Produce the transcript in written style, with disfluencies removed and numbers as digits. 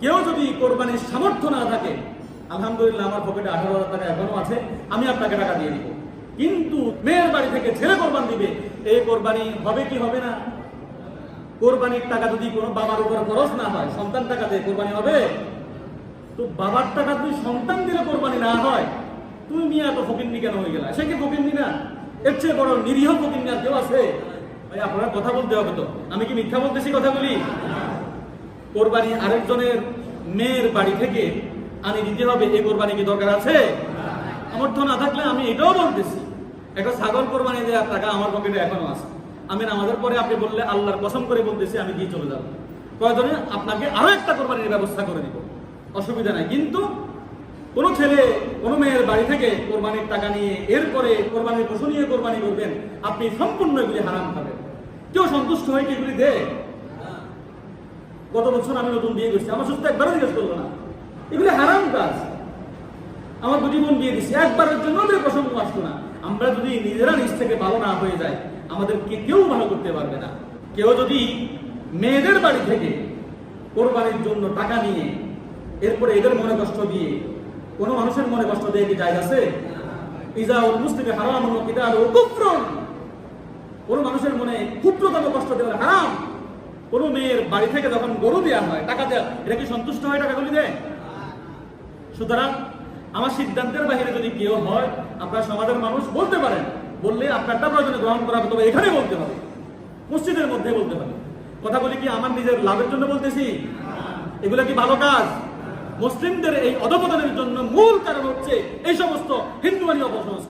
কেউ যদি কোরবানির সামর্থ্য না থাকে, আলহামদুলিল্লাহ আমার পকেটে 18,000 টাকা এখনো আছে, আমি আপনাকে টাকা দিয়ে দিব। কিন্তু মেয়ের বাড়ি থেকে ছেলে কোরবান দিবে, এই কোরবানি হবে কি হবে না? কোরবানির টাকা যদি কোনো বাবার উপর খরচ না হয়, সন্তান টাকা দিয়ে কোরবানি হবে? তো বাবার টাকা তুই সন্তান দিলে কোরবানি না হয়, তুমি নিয়ে এত ফকিন্নি কেন হয়ে গেলা? সে কি ফকিন্নি না? এর চেয়ে বড় নিরীহ ফকিন্নি আর কেউ আছে? ভাই আপনারা কথা বলতে হবে তো, আমি কি মিথ্যা বলতেছি কথা বলি? কোরবানি আরেকজনের মেয়ের বাড়ি থেকে আনি দিতে হবে, এই কোরবানি কি দরকার আছে? সামর্থ্য না থাকলে আমি এটাও বলতেছি, একটা ছাগল কোরবানি দেওয়ার টাকা আমার পকেটে এখনো আছে। আমি নামাজের পরে আপনি বললে আল্লাহর কসম করে বলতেছি আমি দিয়ে চলে যাবো, প্রয়োজনে আপনাকে আরো একটা কোরবানির ব্যবস্থা করে দিব, অসুবিধা নাই। কিন্তু কোনো ছেলে কোনো মেয়ের বাড়ি থেকে কোরবানির টাকা নিয়ে এরপরে কোরবানির পশু নিয়ে কোরবানি করবেন, আপনি সম্পূর্ণ এগুলি হারাম খাবেন। কেউ সন্তুষ্ট হয়ে কি এগুলি দেয়? গত বছর আমি নতুন বিয়ে করছি, আমার সুস্থ একবারও জিজ্ঞেস করলো না, এগুলি হারাম কাজ। আমার দুটি বোন বিয়ে দিচ্ছি, একবারের জন্য ওদের প্রসঙ্গ আসতো না। আমরা যদি নিজেরা নিজ থেকে ভালো না হয়ে যায়, আমাদেরকে কেউ ভালো করতে পারবে না। কেউ যদি মেয়েদের বাড়ি থেকে কোরবানির জন্য টাকা নিয়ে এরপরে এদের মনে কষ্ট দিয়ে, কোনো মানুষের মনে কষ্ট দিয়ে কি জায়েজ আছে? ইজাউল মুসলিমে হারামুন ওয়া কিতালুহু কুফরুন। কোনো মানুষের মনে ক্ষুদ্রতম কষ্ট দেওয়া হারাম। কোনো মেয়ের বাড়ি থেকে যখন গরু দেওয়া হয়, টাকা দেওয়া, এটা কি সন্তুষ্ট হয় টাকাগুলি দেয়? সুতরাং আমার সিদ্ধান্তের বাহিরে যদি কেউ হয়, আপনার সমাজের মানুষ বলতে পারেন, বললে আপনারটা প্রয়োজনে গ্রহণ করা হবে, তবে এখানে বলতে হবে, মসজিদের মধ্যে বলতে হবে। কথা বলি কি আমার নিজের লাভের জন্য বলতেছি? এগুলা কি ভালো কাজ? মুসলিমদের এই অধপতনের জন্য মূল কারণ হচ্ছে এই সমস্ত হিন্দুয়ানি অপসংস্কার।